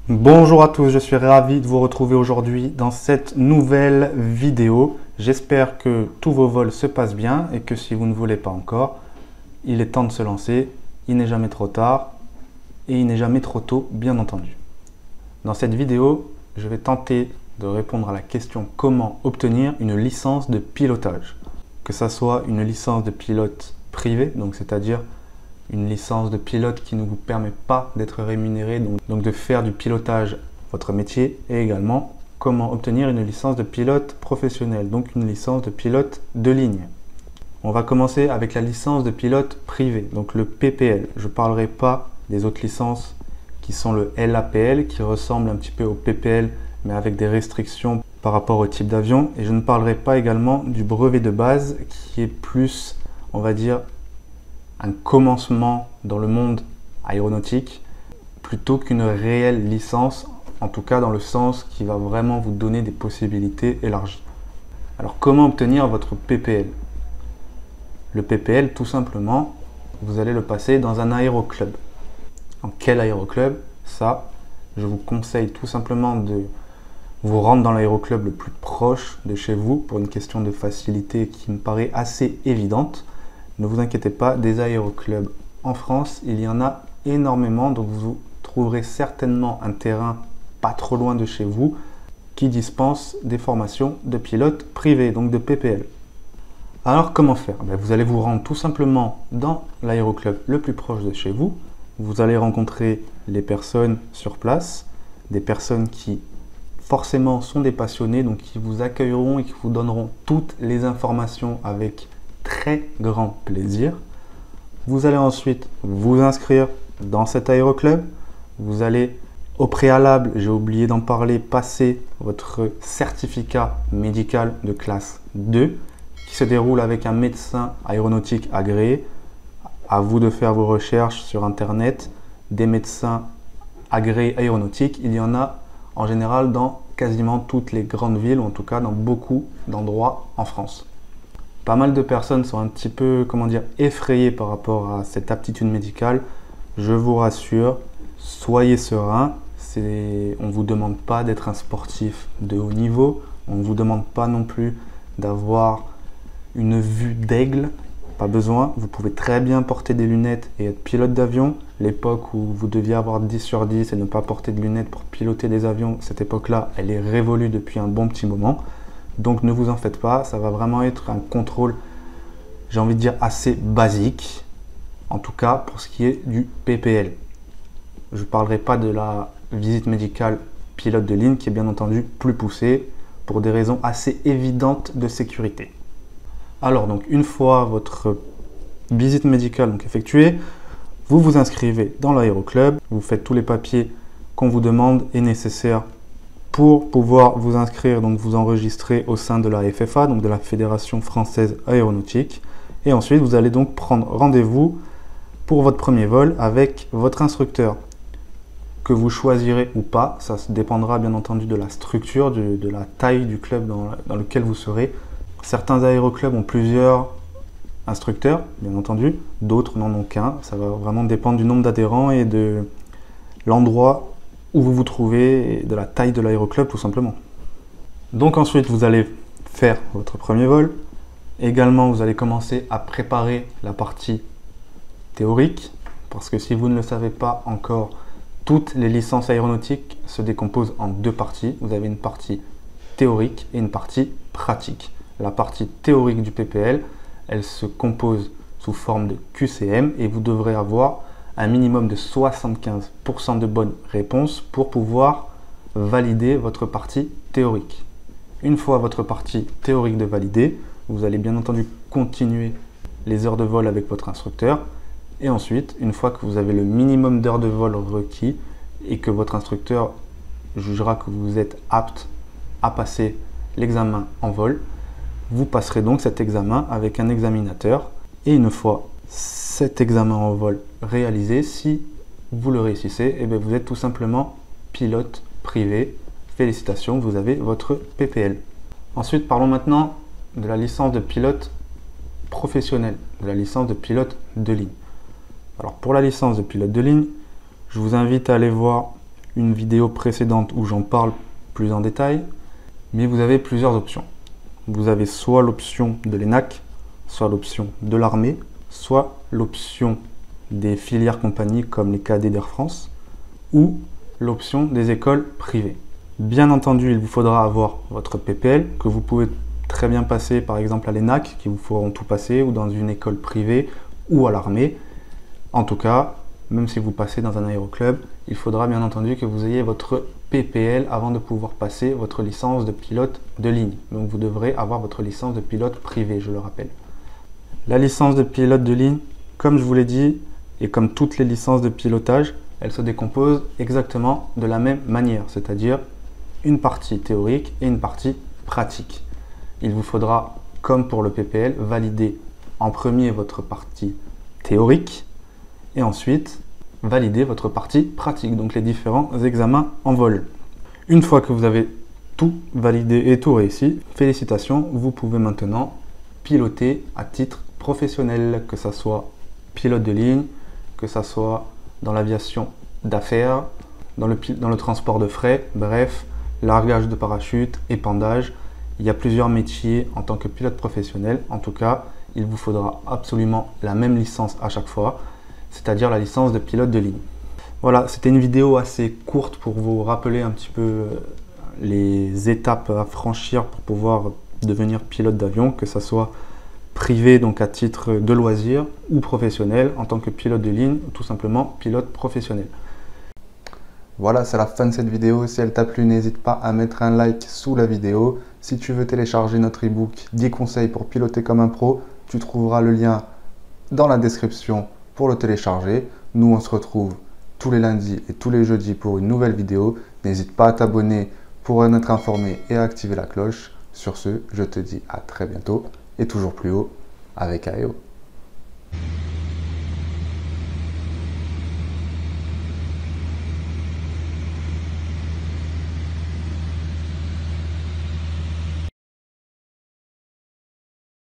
Bonjour à tous, je suis ravi de vous retrouver aujourd'hui dans cette nouvelle vidéo. J'espère que tous vos vols se passent bien et que si vous ne voulez pas encore, il est temps de se lancer. Il n'est jamais trop tard et il n'est jamais trop tôt, bien entendu. Dans cette vidéo, je vais tenter de répondre à la question comment obtenir une licence de pilotage. Que ça soit une licence de pilote privé, donc c'est-à-dire une licence de pilote qui ne vous permet pas d'être rémunéré, donc de faire du pilotage votre métier, et également comment obtenir une licence de pilote professionnel, donc une licence de pilote de ligne. On va commencer avec la licence de pilote privé, donc le PPL. Je ne parlerai pas des autres licences qui sont le LAPL, qui ressemble un petit peu au PPL, mais avec des restrictions par rapport au type d'avion. Et je ne parlerai pas également du brevet de base, qui est plus, on va dire, un commencement dans le monde aéronautique plutôt qu'une réelle licence, en tout cas dans le sens qui va vraiment vous donner des possibilités élargies. Alors comment obtenir votre PPL? Le PPL, tout simplement, vous allez le passer dans un aéroclub. Dans quel aéroclub? Ça, je vous conseille tout simplement de vous rendre dans l'aéroclub le plus proche de chez vous pour une question de facilité qui me paraît assez évidente. Ne vous inquiétez pas, des aéroclubs en France, il y en a énormément, donc vous trouverez certainement un terrain pas trop loin de chez vous qui dispense des formations de pilotes privés, donc de PPL. Alors comment faire? Vous allez vous rendre tout simplement dans l'aéroclub le plus proche de chez vous. Vous allez rencontrer les personnes sur place, des personnes qui forcément sont des passionnés, donc qui vous accueilleront et qui vous donneront toutes les informations avec très grand plaisir. Vous allez ensuite vous inscrire dans cet aéroclub. Vous allez au préalable, j'ai oublié d'en parler, passer votre certificat médical de classe 2 qui se déroule avec un médecin aéronautique agréé. À vous de faire vos recherches sur internet. Des médecins agréés aéronautiques, il y en a en général dans quasiment toutes les grandes villes, ou en tout cas dans beaucoup d'endroits en France. Pas mal de personnes sont un petit peu, effrayées par rapport à cette aptitude médicale. Je vous rassure, soyez serein. On ne vous demande pas d'être un sportif de haut niveau. On ne vous demande pas non plus d'avoir une vue d'aigle. Pas besoin. Vous pouvez très bien porter des lunettes et être pilote d'avion. L'époque où vous deviez avoir 10 sur 10 et ne pas porter de lunettes pour piloter des avions, cette époque-là, elle est révolue depuis un bon petit moment. Donc ne vous en faites pas, ça va vraiment être un contrôle, j'ai envie de dire, assez basique, en tout cas pour ce qui est du PPL. Je ne parlerai pas de la visite médicale pilote de ligne qui est bien entendu plus poussée pour des raisons assez évidentes de sécurité. Alors donc une fois votre visite médicale effectuée, vous vous inscrivez dans l'aéroclub, vous faites tous les papiers qu'on vous demande et nécessaires pour pouvoir vous inscrire, donc vous enregistrer au sein de la FFA, donc de la Fédération Française Aéronautique. Et ensuite, vous allez donc prendre rendez-vous pour votre premier vol avec votre instructeur. Que vous choisirez ou pas, ça dépendra bien entendu de la structure, de la taille du club dans lequel vous serez. Certains aéroclubs ont plusieurs instructeurs, bien entendu, d'autres n'en ont qu'un. Ça va vraiment dépendre du nombre d'adhérents et de l'endroit où vous vous trouvez et de la taille de l'aéroclub tout simplement. Donc ensuite vous allez faire votre premier vol. Également vous allez commencer à préparer la partie théorique parce que si vous ne le savez pas encore, toutes les licences aéronautiques se décomposent en deux parties. Vous avez une partie théorique et une partie pratique. La partie théorique du PPL, elle se compose sous forme de QCM et vous devrez avoir un minimum de 75% de bonnes réponses pour pouvoir valider votre partie théorique. Une fois votre partie théorique de validée, vous allez bien entendu continuer les heures de vol avec votre instructeur. Et ensuite, une fois que vous avez le minimum d'heures de vol requis et que votre instructeur jugera que vous êtes apte à passer l'examen en vol, vous passerez donc cet examen avec un examinateur. Et une fois cet examen en vol réalisé, si vous le réussissez, vous êtes tout simplement pilote privé. Félicitations, vous avez votre PPL. Ensuite, parlons maintenant de la licence de pilote professionnel, de la licence de pilote de ligne. Alors pour la licence de pilote de ligne, je vous invite à aller voir une vidéo précédente où j'en parle plus en détail, mais vous avez plusieurs options. Vous avez soit l'option de l'ENAC, soit l'option de l'armée, soit l'option des filières compagnies comme les cadets d'Air France, ou l'option des écoles privées. Bien entendu, il vous faudra avoir votre PPL, que vous pouvez très bien passer par exemple à l'ENAC, qui vous feront tout passer, ou dans une école privée, ou à l'armée. En tout cas, même si vous passez dans un aéroclub, il faudra bien entendu que vous ayez votre PPL avant de pouvoir passer votre licence de pilote de ligne. Donc vous devrez avoir votre licence de pilote privé, je le rappelle. La licence de pilote de ligne, comme je vous l'ai dit, et comme toutes les licences de pilotage, elle se décompose exactement de la même manière, c'est-à-dire une partie théorique et une partie pratique. Il vous faudra, comme pour le PPL, valider en premier votre partie théorique et ensuite valider votre partie pratique, donc les différents examens en vol. Une fois que vous avez tout validé et tout réussi, félicitations, vous pouvez maintenant piloter à titre professionnel, que ce soit pilote de ligne, que ce soit dans l'aviation d'affaires, dans le transport de fret, bref, largage de parachute, épandage. Il y a plusieurs métiers en tant que pilote professionnel. En tout cas, il vous faudra absolument la même licence à chaque fois, c'est-à-dire la licence de pilote de ligne. Voilà, c'était une vidéo assez courte pour vous rappeler un petit peu les étapes à franchir pour pouvoir devenir pilote d'avion, que ce soit privé, donc à titre de loisir, ou professionnel en tant que pilote de ligne, ou tout simplement pilote professionnel. Voilà, c'est la fin de cette vidéo. Si elle t'a plu, n'hésite pas à mettre un like sous la vidéo. Si tu veux télécharger notre e-book 10 conseils pour piloter comme un pro, tu trouveras le lien dans la description pour le télécharger. Nous, on se retrouve tous les lundis et tous les jeudis pour une nouvelle vidéo. N'hésite pas à t'abonner pour en être informé et à activer la cloche. Sur ce, je te dis à très bientôt et toujours plus haut avec AEO.